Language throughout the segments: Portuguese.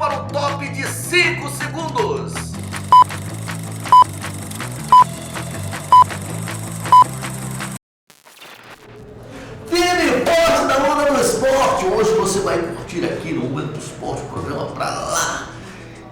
para o top de 5 segundos. Firme e forte da onda do esporte. Hoje você vai curtir aqui no Momento do Esporte, um programa pra lá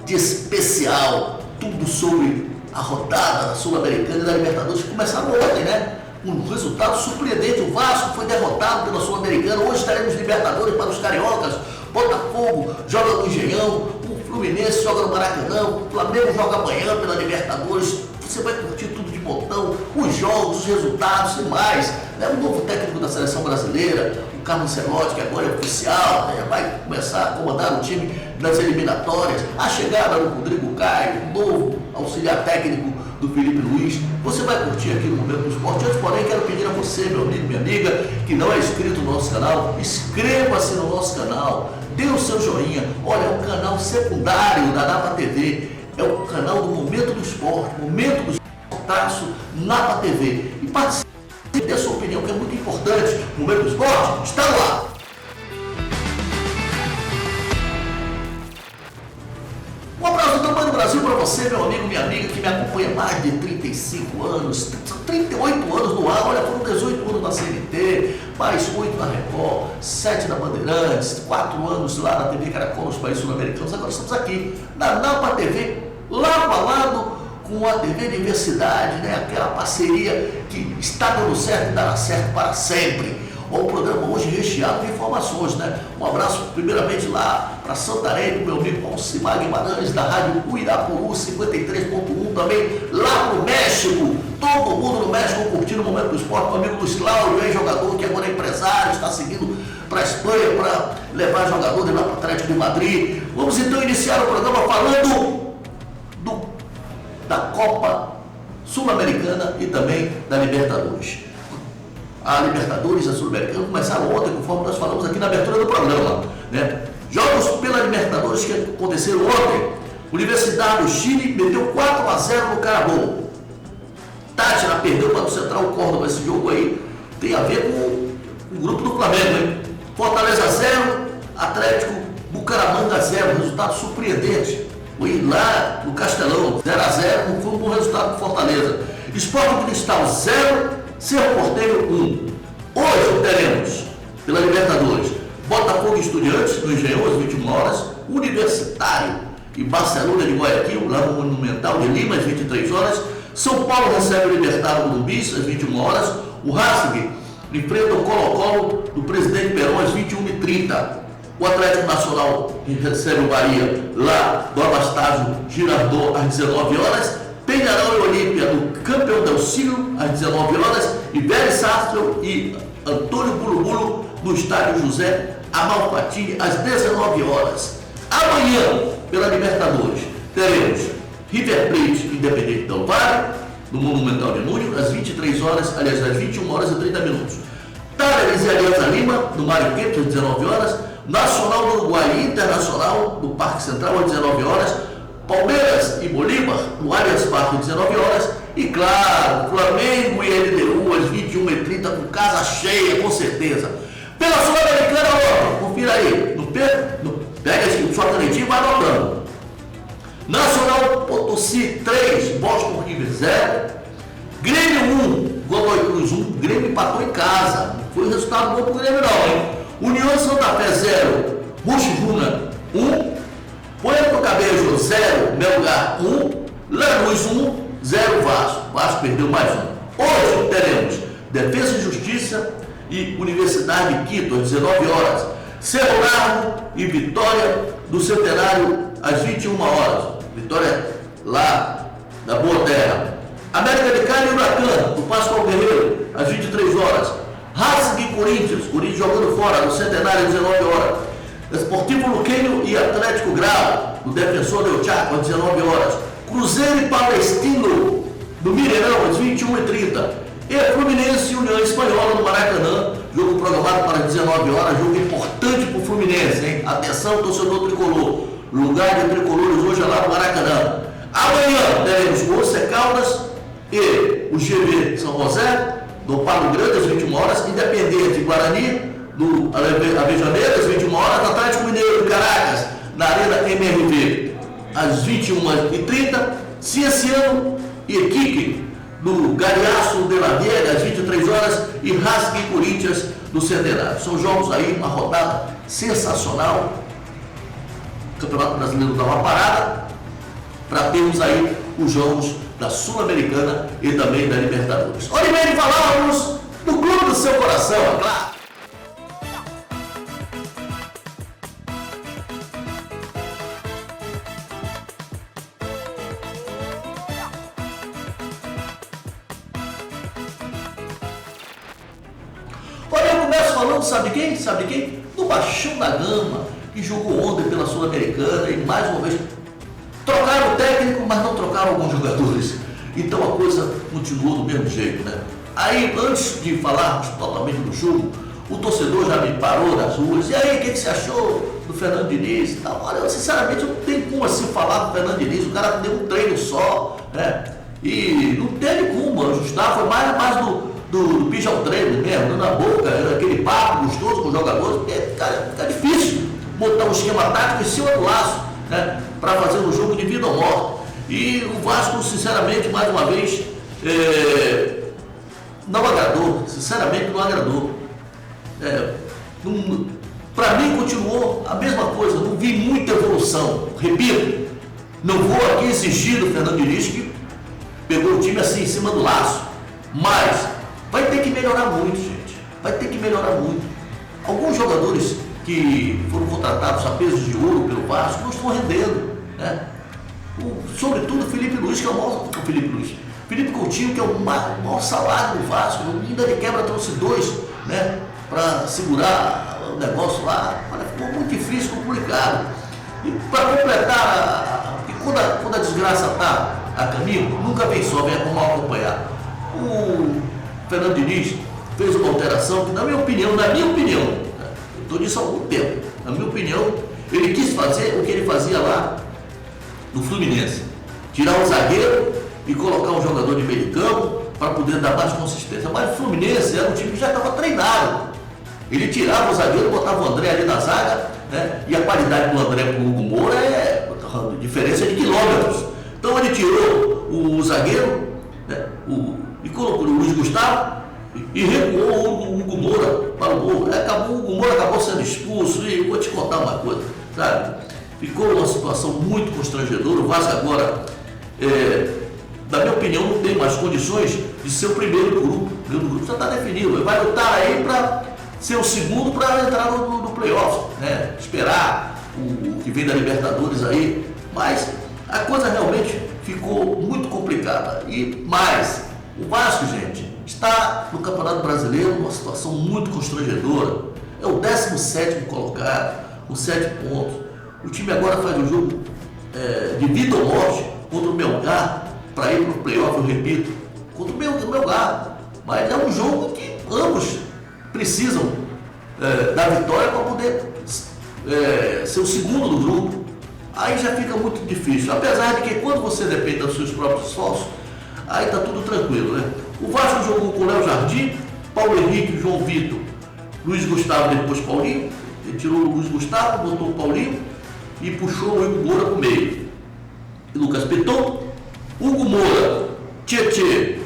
de especial. Tudo sobre a rodada da Sul-Americana e da Libertadores, que começaram ontem, né? Um resultado surpreendente. O Vasco foi derrotado pela Sul-Americana. Hoje teremos Libertadores para os cariocas. Botafogo joga no Engenhão, o Fluminense joga no Maracanã, o Flamengo joga amanhã pela Libertadores. Você vai curtir tudo de montão, os jogos, os resultados e mais. Né? O novo técnico da seleção brasileira, o Carlos Ancelotti, que agora é oficial, né? Vai começar a comandar o time nas eliminatórias. A chegada do Rodrigo Caio, o novo auxiliar técnico do Felipe Luiz. Você vai curtir aqui no Momento do Esporte. Antes, porém, quero pedir a você, meu amigo, minha amiga, que não é inscrito no nosso canal, inscreva-se no nosso canal, dê o seu joinha. Olha, é um canal secundário da Napa TV, é o canal do Momento do Esporte, Momento do Esporte, Napa TV. E participe, dê a sua opinião, que é muito importante. O Momento do Esporte está no ar. Um abraço do tamanho do Brasil para você, meu amigo, minha amiga, que me acompanha há mais de 35 anos, 38 anos no ar. Olha, foram 18 anos na CNT, mais 8 na Record, 7 na Bandeirantes, 4 anos lá na TV Caracol, nos países sul-americanos. Agora estamos aqui na Napa TV, lado a lado com a TV Universidade, né? Aquela parceria que está dando certo e dará certo para sempre. O programa hoje recheado de informações, né? Um abraço primeiramente lá para Santarém, do meu amigo Alcimar Guimarães, da Rádio Uirapuru 53.1, também lá pro México, todo mundo no México curtindo o Momento do Esporte, meu amigo Luiz Cláudio, ex-jogador que agora é empresário, está seguindo para a Espanha para levar jogadores lá para o Atlético de Madrid. Vamos então iniciar o programa falando da Copa Sul-Americana e também da Libertadores. A Libertadores e a Sul-Americana começaram ontem, conforme nós falamos aqui na abertura do programa, né? Jogos pela Libertadores que aconteceram ontem. Universidade do Chile meteu 4-0 no Carabobo. Táchira perdeu para o Central Córdoba. Esse jogo aí tem a ver com o grupo do Flamengo, hein? Fortaleza 0, Atlético Bucaramanga 0, resultado surpreendente. Foi lá no Castelão, 0-0, não foi um bom resultado para Fortaleza. Sport Cristal 0, Cerro Porteiro 1. Hoje teremos, pela Libertadores, Botafogo e Estudiantes, no Engenhão, às 21 horas, Universitário e Barcelona de Guayaquil, lá no Monumental de Lima, às 23 horas, São Paulo recebe o Libertado no Bis, às 21 horas, o Racing enfrenta o Colo-Colo do Presidente Perón, às 21h30, o Atlético Nacional recebe o Bahia, lá do Anastácio Girardot, às 19 horas, Peñarol e Olímpia no Campeão del Siglo, às 19 horas, e Vélez Sarsfield e Antônio Bulu no estádio José Amalfitani, às 19 horas. Amanhã, pela Libertadores, teremos River Plate e Independente Del Valle, no Monumental de Núñez, às 23 horas, aliás, às 21 horas e 30 minutos. Talleres e Alianza Lima, no Mário Kempes, às 19 horas. Nacional do Uruguai e Internacional, no Parque Central, às 19 horas. Palmeiras e Bolívar, no Allianz Parque, às 19 horas. E claro, Flamengo e LDU, às 21h30, com casa cheia, com certeza. Pela Sul-Americana, confira aí. Pega esse sua canetinha e vai anotando. Nacional Potosí 3, Boston River 0. Grêmio 1, Godoy Cruz 1. Grêmio empatou em casa. Não foi resultado bom pro Grêmio não, hein? União Santa Fé 0, Rushuna 1. Puerto Cabello 0, Melgar 1. Lanús 1, 0 Vasco. Vasco perdeu mais um. Hoje teremos Defesa e Justiça e Universidade de Quito, às 19 horas. Cerro Largo e Vitória do Centenário, às 21 horas. Vitória lá da Boa Terra. América de Cali e Huracan, do Pascoal Guerreiro, às 23 horas. Racing e Corinthians jogando fora, no Centenário, às 19 horas. Esportivo Luquenho e Atlético Grau, do Defensor del Chaco, às 19 horas. Cruzeiro e Palestino, do Mineirão, às 21h30. E Fluminense e União Espanhola, no Maracanã, jogo programado para as 19 horas, jogo importante para o Fluminense, hein? Atenção, torcedor tricolor. Lugar de tricolores hoje é lá no Maracanã. Amanhã teremos o Once Caldas e o GV São José, do Palo Grande, às 21 horas, Independente Guarani, do Avejaneira, às 21 horas, Atlético Mineiro do Caracas, na Arena MRV, às 21h30. Cienciano e Equipe, no Galeaço de la Viega, às 23 horas, e Racing e Corinthians, no Centenário. São jogos aí, uma rodada sensacional. O Campeonato Brasileiro dá uma parada para termos aí os jogos da Sul-Americana e também da Libertadores. Oliveira, falávamos do clube do seu coração, é claro. Olha, eu começo falando, sabe quem? Sabe quem? Do Baixão da Gama, que jogou ontem pela Sul-Americana e mais uma vez trocaram o técnico, mas não trocaram alguns jogadores. Então a coisa continuou do mesmo jeito, né? Aí, antes de falarmos totalmente do jogo, o torcedor já me parou nas ruas. E aí, o que você achou do Fernando Diniz? Então, olha, eu sinceramente não tenho como assim falar do Fernando Diniz. O cara deu um treino só, né? E não teve como ajustar, foi mais do bicho ao treino mesmo, dando na boca, aquele papo gostoso com os jogadores, porque fica difícil botar um esquema tático em cima do laço, né? Para fazer um jogo de vida ou morte. E o Vasco, sinceramente, mais uma vez, não agradou, sinceramente não agradou. Para mim continuou a mesma coisa, não vi muita evolução. Repito, não vou aqui exigir do Fernando Diniz que pegou o time assim em cima do laço, mas vai ter que melhorar muito, gente, vai ter que melhorar muito. Alguns jogadores que foram contratados a peso de ouro pelo Vasco não estão rendendo, né? Sobretudo o Felipe Luiz, que é o maior, Felipe Coutinho, que é o maior salário do Vasco, ainda de quebra trouxe dois, né, para segurar o negócio lá. Olha, ficou muito difícil, complicado. E para completar, quando a desgraça está a caminho, nunca vem só, vem com mal acompanhar. O Fernando Diniz fez uma alteração que, na minha opinião, eu estou nisso há algum tempo, na minha opinião, ele quis fazer o que ele fazia lá no Fluminense, tirar o zagueiro e colocar um jogador de meio campo para poder dar mais consistência. Mas o Fluminense era um time que já estava treinado. Ele tirava o zagueiro, botava o André ali na zaga, né? E a qualidade do André com o Hugo Moura é diferença de quilômetros. Então ele tirou o zagueiro, né? E colocou o Luiz Gustavo e recuou o Hugo Moura para o gol. O Hugo Moura acabou sendo expulso e vou te contar uma coisa, sabe? Ficou uma situação muito constrangedora. O Vasco agora, na minha opinião, não tem mais condições de ser o primeiro do grupo. O primeiro do grupo já está definido. Ele vai lutar aí para ser o segundo para entrar no playoff, né? Esperar o que vem da Libertadores aí. Mas a coisa realmente ficou muito complicada. E mais, o Vasco, gente, está no Campeonato Brasileiro numa situação muito constrangedora. É o 17º colocado, com 7 pontos. O time agora faz um jogo de vida ou morte contra o Melgar para ir para o playoff, eu repito, contra o Melgar. Mas é um jogo que ambos precisam da vitória para poder ser o segundo do grupo. Aí já fica muito difícil. Apesar de que quando você depende dos seus próprios esforços, aí está tudo tranquilo, né? O Vasco jogou com o Léo Jardim, Paulo Henrique, João Vitor, Luiz Gustavo, depois Paulinho. Ele tirou o Luiz Gustavo, botou o Paulinho e puxou o Hugo Moura para o meio. E Lucas Piton, Hugo Moura, Tietê,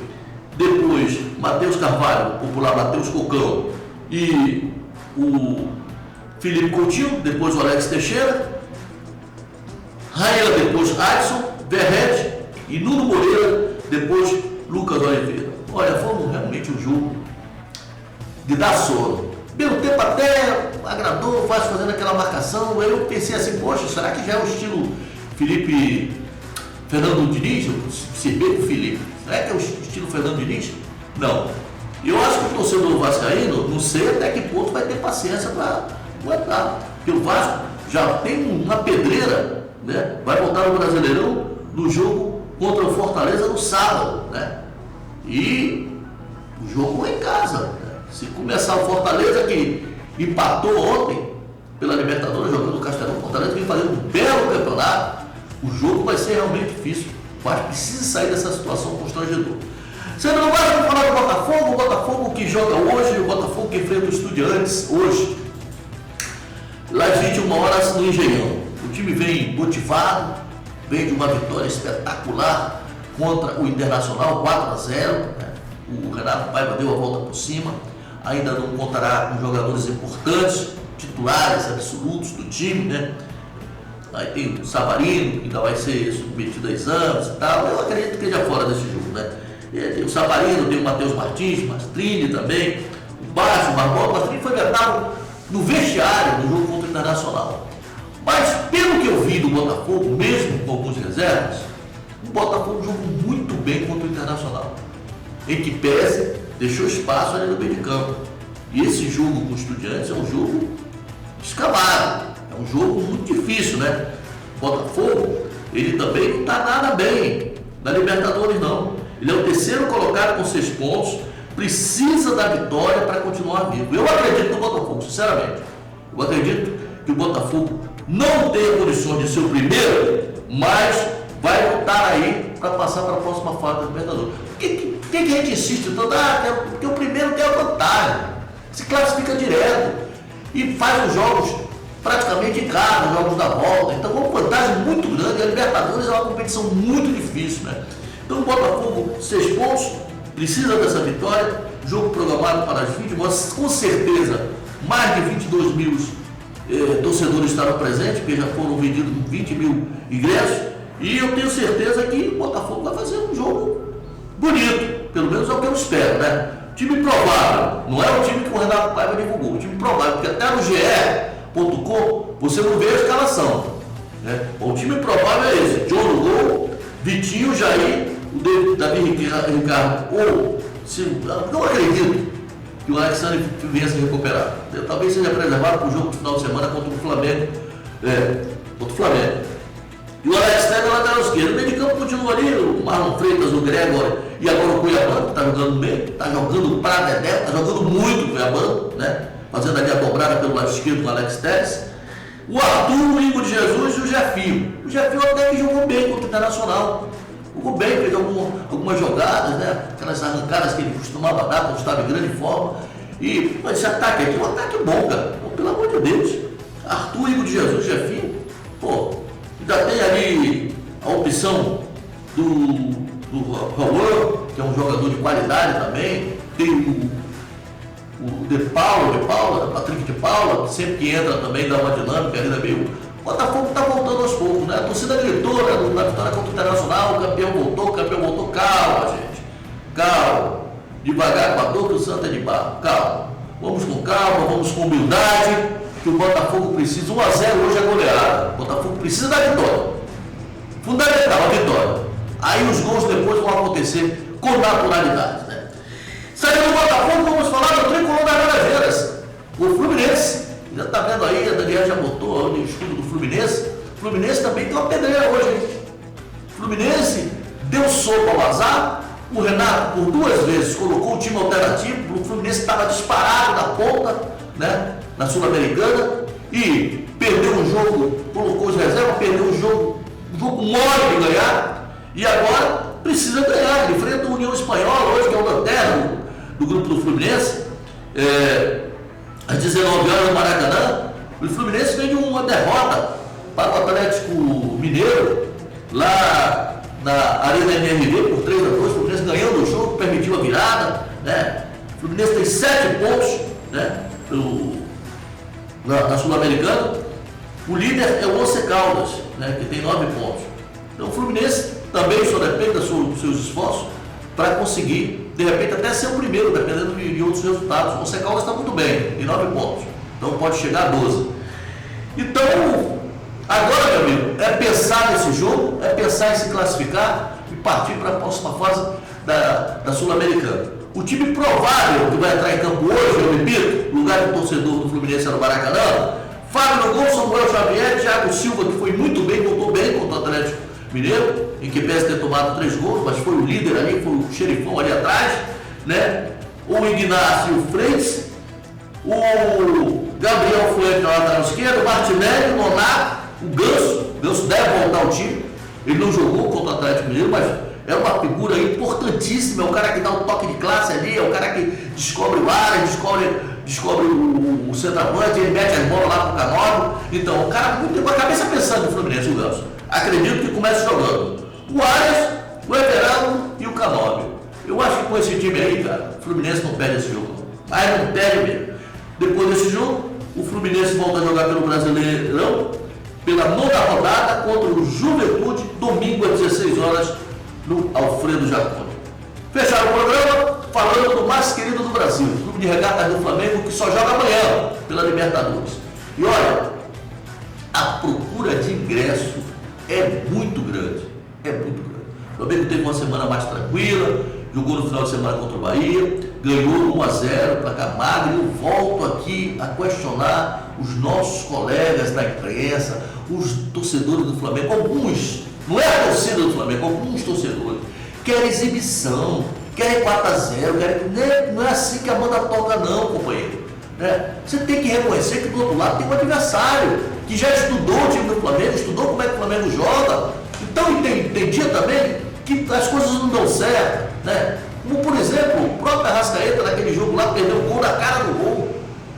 depois Matheus Carvalho, popular Matheus Cocão, e o Felipe Coutinho, depois o Alex Teixeira, Raia, depois Adson, Verrete e Nuno Moreira, depois Lucas Oliveira. Olha, foi realmente um jogo de dar sono. Pelo tempo até agradou, faz fazendo aquela marcação. Eu pensei assim, poxa, será que já é o estilo Fernando Diniz? Se bem com o Felipe, será que é o estilo Fernando Diniz? Não. Eu acho que o torcedor vascaíno, não sei até que ponto vai ter paciência para aguentar. Porque o Vasco já tem uma pedreira, né? Vai voltar no Brasileirão no jogo contra o Fortaleza no sábado, né? E o jogo é em casa, né? Se começar o Fortaleza, que empatou ontem pela Libertadores, jogando no Castelão, o Fortaleza vem fazendo um belo campeonato, o jogo vai ser realmente difícil. O Vasco precisa sair dessa situação constrangedora. Você não vai falar do o Botafogo que joga hoje, o Botafogo que enfrenta o Estudiantes hoje, lá às 21 horas no Engenhão. O time vem motivado, vem de uma vitória espetacular contra o Internacional, 4-0. Né? O Renato Paiva deu a volta por cima, ainda não contará com jogadores importantes, titulares absolutos do time, né? Aí tem o Savarino, que ainda vai ser submetido a exames e tal. Eu acredito que ele é fora desse jogo, né? Tem o Savarino, tem o Matheus Martins, Mastrini também, o Baixo, o Barbosa. O Mastrini foi vetado no vestiário do jogo contra o Internacional. Mas pelo que eu vi do Botafogo, mesmo com algumas reservas, o Botafogo jogou muito bem contra o Internacional. Em que pese, deixou espaço ali no meio de campo. E esse jogo com os Estudiantes é um jogo escalado, é um jogo muito difícil, né? O Botafogo, ele também não está nada bem na Libertadores, não. Ele é o terceiro colocado com 6 pontos, precisa da vitória para continuar vivo. Eu acredito no Botafogo, sinceramente. Eu acredito que o Botafogo não tem condições de ser o primeiro, mas vai lutar aí para passar para a próxima fase da Libertadores. Por que a gente insiste tanto? Porque o primeiro tem a vantagem, se classifica direto e faz os jogos praticamente em casa, os jogos da volta. Então é uma vantagem muito grande. A Libertadores é uma competição muito difícil, né? Então o Botafogo, 6 pontos, precisa dessa vitória. Jogo programado para as 20, mas com certeza mais de 22 mil torcedores estarão presentes, porque já foram vendidos 20 mil ingressos. E eu tenho certeza que o Botafogo vai fazer um jogo bonito, pelo menos é o que eu espero, né? Time provável, não é o time que o Renato Paiva divulgou, o time provável, porque até no GE.com você não vê a escalação, né? O time provável é esse: John no gol, Vitinho, Jair, o Davi Ricardo, ou não acredito que o Alexandre venha se recuperar. Talvez seja preservado para o jogo do final de semana contra o Flamengo. E o Alex Telles na lateral esquerda. O meio de campo continua ali, o Marlon Freitas, o Gregor e agora o Cuiabano, que está jogando bem, está jogando para Dedé, está jogando muito o Cuiabano, né? Fazendo ali a dobrada pelo lado esquerdo com o Alex Telles. O Arthur, o Igor de Jesus e o Jefinho. O Jefinho até que jogou bem contra o Internacional. Jogou bem, fez algumas jogadas, né? Aquelas arrancadas que ele costumava dar quando estava em grande forma. E esse ataque aqui é um ataque bom, cara. Pô, pelo amor de Deus. Arthur, Igor de Jesus, Jefinho, pô, ainda tem ali a opção do Raul, que é um jogador de qualidade também. Tem o De Paula, Patrick de Paula, que sempre que entra também dá uma dinâmica ali, meio. O Botafogo está voltando aos poucos, né? A torcida gritou, né, na vitória contra o Internacional, o campeão voltou, calma, gente. Calma. Devagar com a dor que o Santo é de barro. Calma. Vamos com calma, vamos com humildade, que o Botafogo precisa. 1-0 hoje é goleada. O Botafogo precisa da vitória. Fundamental a vitória. Aí os gols depois vão acontecer com naturalidade, né? Saindo do Botafogo, vamos falar do tricolor das Laranjeiras. O Fluminense. Já está vendo aí, a Daniela já botou o escudo do Fluminense. O Fluminense também tem uma pedreira hoje, hein? O Fluminense deu sopa ao azar. O Renato, por 2 vezes, colocou o time alternativo. O Fluminense estava disparado na ponta, né? Na Sul-Americana. E perdeu o jogo, colocou os reservas, perdeu o jogo mole de ganhar. E agora precisa ganhar. Ele enfrenta a União Espanhola hoje, que é o lanterna do grupo do Fluminense. Às 19 horas no Maracanã, o Fluminense vem de uma derrota para o Atlético Mineiro, lá na Arena MRV, por 3-2, o Fluminense ganhando o jogo, permitiu a virada, né? O Fluminense tem 7 pontos, né? Na Sul-Americana. O líder é o Once Caldas, né? Que tem 9 pontos. Então o Fluminense também só depende dos seus esforços para conseguir, de repente, até ser o primeiro, dependendo de outros resultados. O Once Caldas está muito bem, tem 9 pontos, então pode chegar a 12. Então, agora, meu amigo, é pensar nesse jogo, é pensar em se classificar e partir para a próxima fase da Sul-Americana. O time provável que vai entrar em campo hoje, eu repito, lugar do torcedor do Fluminense no Maracanã: Fábio no gol, Samuel Xavier, Thiago Silva, que foi muito bem, voltou bem contra o Atlético Mineiro, em que pese ter tomado 3 gols, mas foi o líder ali, foi o xerifão ali atrás, né? O Ignácio Freitas, o Gabriel Fuente na lateral esquerda, o Martinelli, o Nonato, o Ganso deve voltar ao time. Ele não jogou contra o Atlético Mineiro, mas É uma figura importantíssima, é o cara que dá um toque de classe ali, é o cara que descobre o área, descobre o centroavante, ele mete as bolas lá pro Canóbio. Então, o cara muito com a cabeça pensando no Fluminense, o Ganso. Acredito que comece jogando o Arias, o Everaldo e o Canóbio. Eu acho que com esse time aí, cara, o Fluminense não perde esse jogo. Mas não perde mesmo. Depois desse jogo, o Fluminense volta a jogar pelo Brasileirão, pela nona rodada contra o Juventude, domingo às 16 horas, no Alfredo Jaconi. Fecharam o programa falando do mais querido do Brasil, o Clube de Regatas do Flamengo, que só joga amanhã pela Libertadores. E olha, a procura de ingresso é muito grande. É muito grande. O Flamengo teve uma semana mais tranquila, jogou no final de semana contra o Bahia, ganhou 1-0 para Camargo. E eu volto aqui a questionar os nossos colegas da imprensa, os torcedores do Flamengo, alguns, não é a torcida do Flamengo, alguns torcedores, querem exibição, querem 4-0, não é assim que a banda toca não, companheiro. Você tem que reconhecer que do outro lado tem um adversário, que já estudou o time do Flamengo, estudou como é que o Flamengo joga, então entendia também que as coisas não dão certo, né? Como, por exemplo, o próprio Arrascaeta naquele jogo lá perdeu o gol na cara do gol,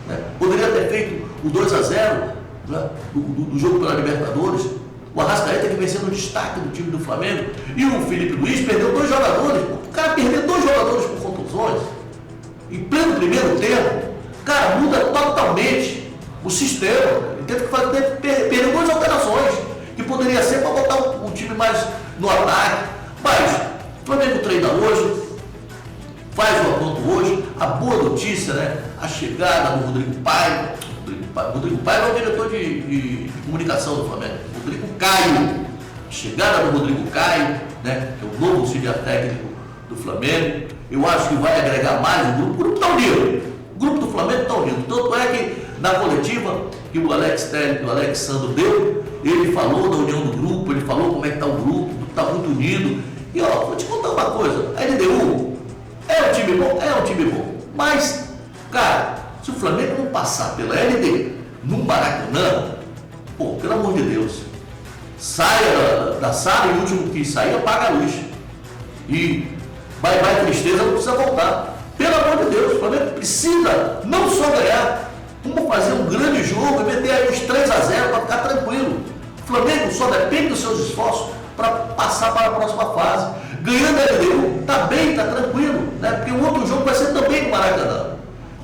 né? Poderia ter feito o 2-0, né? do jogo pela Libertadores. O Arrascaeta que venceu no destaque do time do Flamengo, e o Felipe Luiz perdeu 2 jogadores. O cara perdeu 2 jogadores por contusões em pleno primeiro tempo, cara, muda totalmente o sistema. Ele teve que perder 2 alterações, que poderia ser para botar o time mais no ataque. Mas o Flamengo treina hoje, faz o apronto hoje. A boa notícia, né? A chegada do Rodrigo Paiva. Rodrigo Paiva é o diretor de comunicação do Flamengo. Rodrigo Caio. A chegada do Rodrigo Caio, né? Que é o novo auxiliar técnico do Flamengo. Eu acho que vai agregar mais o grupo. O grupo está unido. O grupo do Flamengo está unido. Tanto é que na coletiva que o Alex Telles, o Alexandre deu, ele falou da união do grupo, ele falou como é que está o grupo, está muito unido. E ó, vou te contar uma coisa, a LDU é um time bom? É um time bom. Mas, cara, se o Flamengo não passar pela LDU no Maracanã, pô, pelo amor de Deus, saia da sala e o último que sair apaga a luz. E vai tristeza, não precisa voltar. Pelo amor de Deus, o Flamengo precisa não só ganhar, como fazer um grande jogo e meter aí uns 3-0 para ficar tranquilo. O Flamengo só depende dos seus esforços para passar para a próxima fase. Ganhando a LDU, está bem, está tranquilo, né? Porque o outro jogo vai ser também no Maracanã.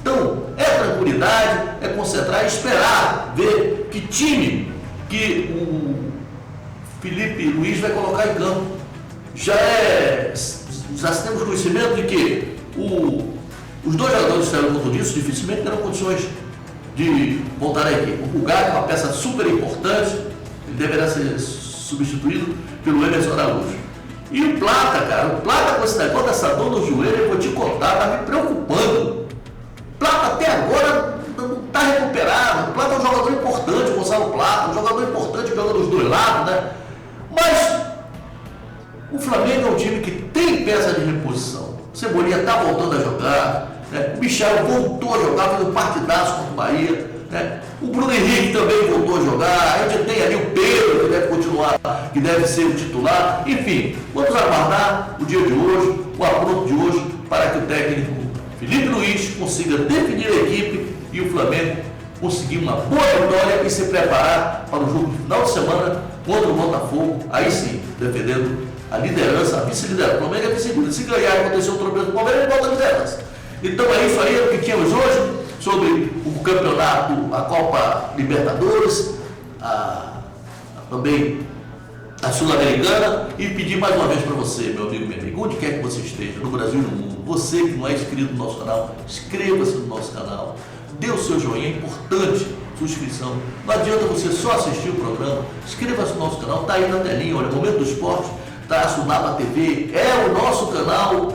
Então, é tranquilidade, é concentrar e esperar ver que time que o Felipe Luiz vai colocar em campo. Já temos conhecimento de que os 2 jogadores que saíram contra isso dificilmente terão condições de voltar à equipe. O Pulgar é uma peça super importante, ele deverá ser substituído pelo Emerson Araújo. E o Plata, cara, o Plata com esse negócio dessa dor no joelho, eu vou te contar, tá me preocupando. O Plata até agora não está recuperado. O Plata é um jogador importante, o Gonçalo Plata, um jogador importante que joga dos 2 lados, né? Mas o Flamengo é um time que tem peça de reposição. O Cebolinha está voltando a jogar, né? O Michel voltou a jogar, fez um partidaço contra o Bahia, né? O Bruno Henrique também voltou a jogar. A gente tem ali o Pedro, que deve continuar, que deve ser o titular. Enfim, vamos aguardar o dia de hoje, o apronto de hoje, para que o técnico Felipe Luiz consiga definir a equipe e o Flamengo conseguir uma boa vitória e se preparar para o jogo de final de semana contra o Botafogo, aí sim, defendendo a liderança, a vice-liderança. O Flamengo é vice-liderança. Se ganhar e acontecer o tropeço do Palmeiras, ele volta a liderança. Então é isso aí, o que tínhamos hoje sobre o campeonato, a Copa Libertadores, também a Sul-Americana, e pedir mais uma vez para você, meu amigo, minha amiga, onde quer que você esteja, no Brasil e no mundo, você que não é inscrito no nosso canal, inscreva-se no nosso canal, dê o seu joinha, é importante sua inscrição. Não adianta você só assistir o programa, inscreva-se no nosso canal, está aí na telinha, olha, Momento do Esporte, traço Napa TV, é o nosso canal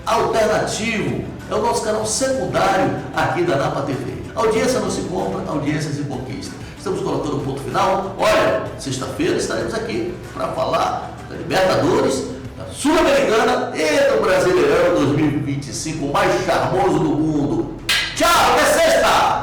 alternativo, é o nosso canal secundário aqui da Napa TV. A audiência não se compra, a audiência se conquista. Estamos colocando um ponto final. Olha, sexta-feira estaremos aqui para falar da Libertadores, da Sul-Americana e do Brasileirão 2025, o mais charmoso do mundo. Tchau, até sexta!